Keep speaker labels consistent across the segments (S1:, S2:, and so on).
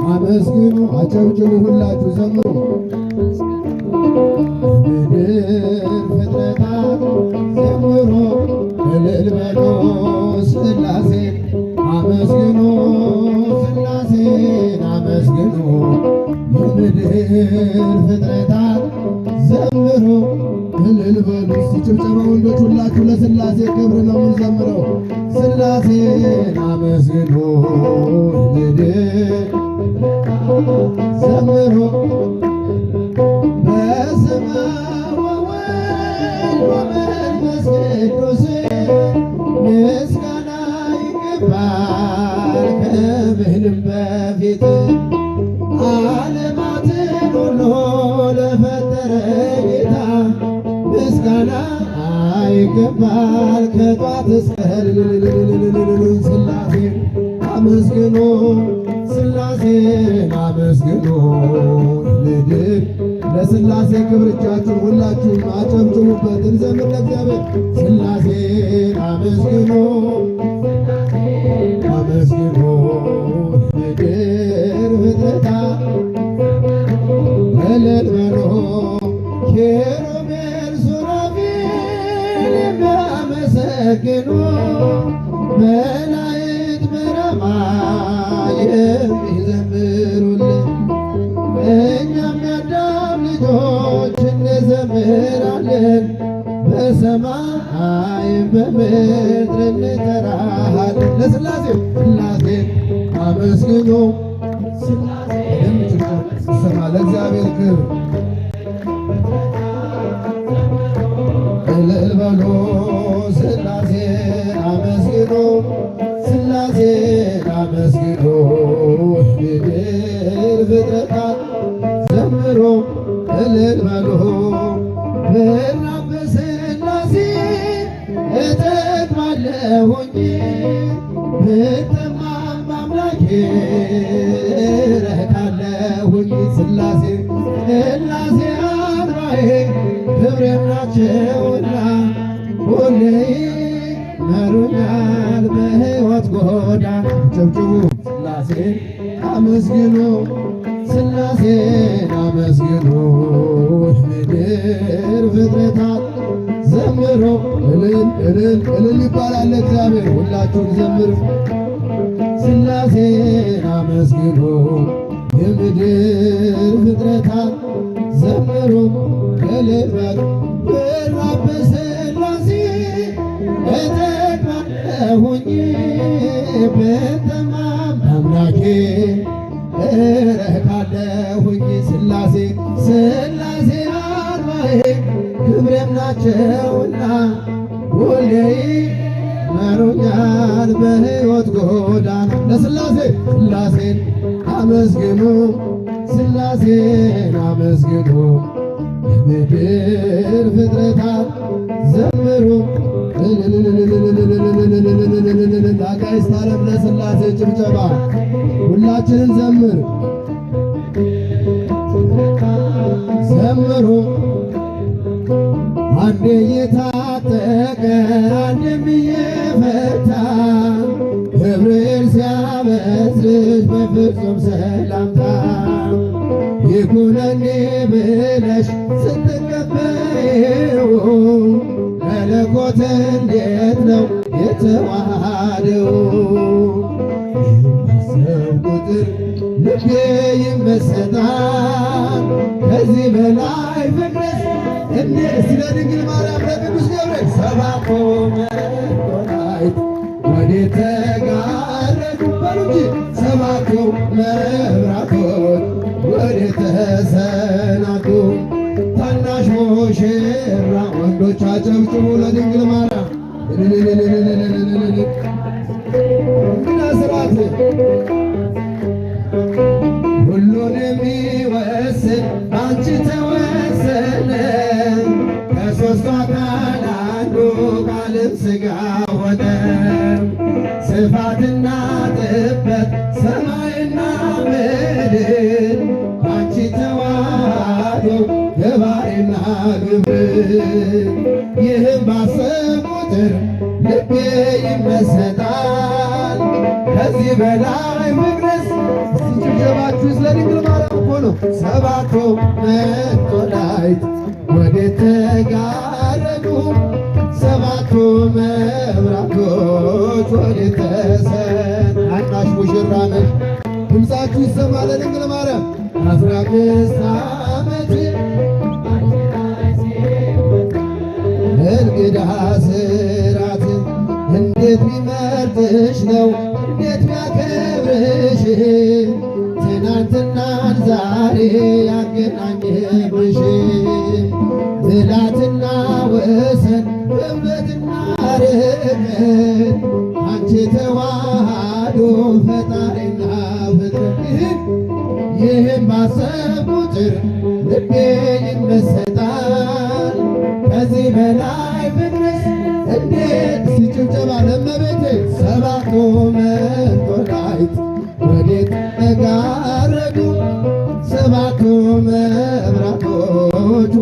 S1: አመስግኑ፣ አጨብጭቡ፣ ሁላችሁ ዘምሩ። ምድር ፍጥረታት ዘምሩ እልል በሉ ሥላሴን አመስግኑ፣ ሥላሴን አመስግኑ። የምድር ፍጥረታት ዘምሩ እልል በሉ። እስቲ ጭብጨባ ወንዶች ሁላችሁ ለሥላሴ ክብር ነው የምንዘምረው። ሥላሴን አመስግኑ ምድር ዘምሩ በስመ ወወልድ ወመንፈስ ቅዱስ ምስጋና ይገባል ከምንም በፊት ዓለማትን ሁሉ ለፈጠረ ጌታ ምስጋና ይገባል ከጧት እስከ ሥላሴን አመስግኑ፣ ሥላሴን አመስግኑ። ምድር ለሥላሴ ክብር እጃችሁን ሁላችሁም አጨብጭቡበት፣ እንዘምር ለእግዚአብሔር። ሥላሴን አመስግኑ፣ አመስግኑ። ምድር ፍጥረታት እልል በሉ ኪሩቤል ሱራፌል የሚያመሰግኑ መላእክት በራማ የሚዘምሩልን እኛም የአዳም ልጆች እንዘምራለን በሰማይ በምድር እንጠራሃለን። ለሥላሴ ሥላሴን አመስግኑ። ስማ ለእግዚአብሔር ክብር እልል በሉ ሥላሴን አመስግኑ፣ ሥላሴን አመስግኑ። ምድር ፍጥረታት ዘምሩ እልል በሉ ብራብ በሥላሴ እጠግባለሁኝ ብጠማም በአምላኬ እረካለሁኝ። ሥላሴ ሥላሴ አርባዬ ክብሬም ናቸውና ሁሌ መሩኛል በሕይወት ጎዳና። ጨብጭቡ ሥላሴን አመስግኑ፣ ሥላሴን አመስግኑ። ምድር ፍጥረታት ዘምሩ እልል እልል እልል ይባላል እግዚአብሔር። ሁላችሁም ዘምሩ ሥላሴን አመስግኑ። የምድር ፍጥረታት ዘምሩ እልል በሉ ብራብ በሥላሴ እጠግባለሁኝ ብጠማም በአምላኬ እረካለሁኝ። ሥላሴ ሥላሴ አርባዬ ክብሬም ናቸውና ሁሌ መሩኛል በሕይወት ጎዳና። ለሥላሴ ሥላሴን አመስግኑ፣ ሥላሴን አመስግኑ። የምድር ፍጥረታት ዘምሩ አጋዕዝተ ዓለም ለሥላሴ ጭብጨባ ሁላችንን ዘምር ዘምሩ። አንዴ እየታጠቀ አንድም እየፈታ ገብርኤል ሲያበስርሽ በፍጹም ሰላምታ ይኩነኒ ብለሽ ስትቀበይው መለኮት እንዴት ነው የተዋሃደው? በሰብ ቁጥር ልቤ ይመሰጣል ከዚህ በላይ ፍቅርስ ስለ ድንግል ማርያም ለቅዱስ ገብርኤል ሰባኮ መላእክት ወዴት ተጋረዱ? በሉ እንጂ ሰባኮ መብራቶች ወዴት ተሰናዱ? ታናሽ ሙሽራ ወንዶች አጨብጭቡ ለድንግል ማርያም። እንግዳ ስርዓት ሁሉን የሚወስን አንቺ ተወሰነ ከሦስቱ አካል አንዱ ቃልም ሥጋ ሆነ። ስፋትና ጥበት ሰማይና ምድር አንቺ ተዋህዶ ገባሬና ግብር ይህም ባሰብ ቁጥር ልቤ ይመሰጣል ከዚህ በላይ ፍቅርስ ጭብጨባችሁ ጭብጨባችሁ ስለ ድንግል ማርያም እኮ ነው። ሰባቱ መላእክት ወዴት ተጋረዱ? ሰባቱ መብራቶች ወዴት ተሰን? ታናሽ ሙሽራ ነሽ ድምፃችሁ ይሰማ ለድንግል ማርያም 15 ዓመት እንግዳ ስራት እንዴት ቢመርጥሽ ነው እንዴት ቢያከብርሽ ትናንትናን ዛሬ ያገናኘብሽ ብላትና ወሰን እምነትና ርቀት አንቺ ተዋህዶ ፈጣሪና ፍጥረት ይህን ባሰብ ቁጥር ልቤ ይመሰጣል። ከዚህ በላይ ፍቅርስ እንዴት ሲጭብጨባ ለእመቤቴ ሰባቱ መላእክት ወዴት ተጋረዱ? ሰባቱ መብራቶች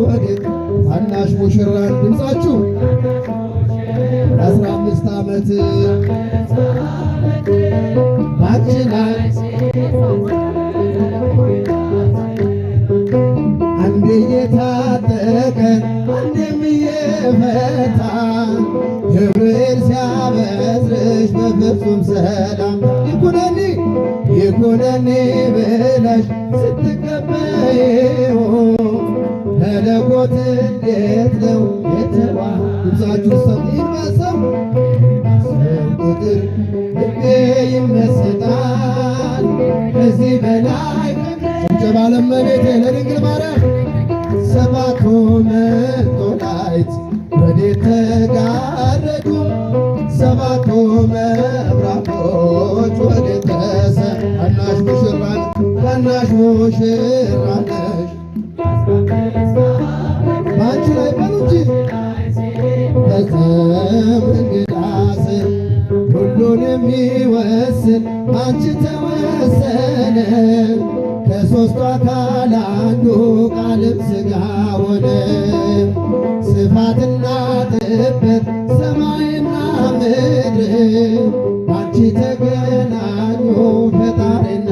S1: ወዴት ታናሽ ሙሽራን ድምፃችሁ 15 ዓመት ባንቺ ላይ አንዴ እየታጠቀ አንዴም እየፈታ ገብርኤል ሲያበስርሽ በፍጹም ሰላም ይኩነኒ ይኩነኒ ብለሽ ስትቀበይው መለኮት እንዴት ነው የተዋሃደው? ድምፃችሁ ሰው ይመሰው ቁጥር ልቤ ይመሰጣል። ከዚህ በላይ ጭብጨባ ለእመቤቴ ለድንግል ማርያም ሰባቱ መላእክት ወዴት ተጋረዱ? ሰባቱ መብራቶች ወዴት ተሰን? ታናሽ ሙሽራ ታናሽ ሙሽራ ነሽ ባንቺ ላይ በሉ እንጂ በዘም እንግዳ ስር ሁሉን የሚወስን አንቺ ተወሰነ። ከሦስቱ አካል አንዱ ቃልም ሥጋ ሆነ። ስፋትና ጥበት ሰማይና ምድር አንቺ ተገናኙ ፈጣሪና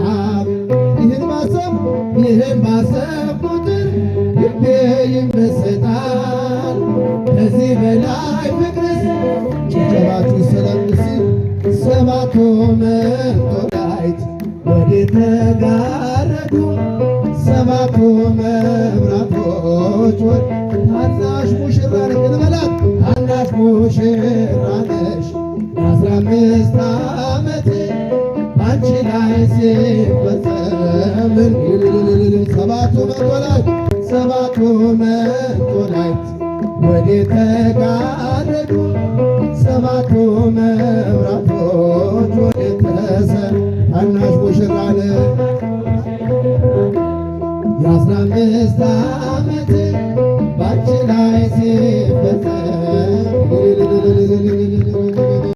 S1: ይህን ባሰብ ቁጥር ልቤ ይመሰጣል። ከዚህ በላይ ፍቅርስ ጭብጨባችሁ ሰለምሲ ሰባቱ መላእክት ወዴት ተጋረዱ? ሰባቱ መብራቶች ታናሽ ሙሽራ ነሽ እንበላት ታናሽ ሙሽራ ነሽ 15 ዓመት አንቺ ላይ ሲፈጸም ሰባቱ መላእክት ሰባቱ መላእክት ወዴት ተጋረዱ? ሰባቱ መብራቶች ወዴት ተሰን? ታናሽ ሙሽራ ነሽ የ15 ዓመት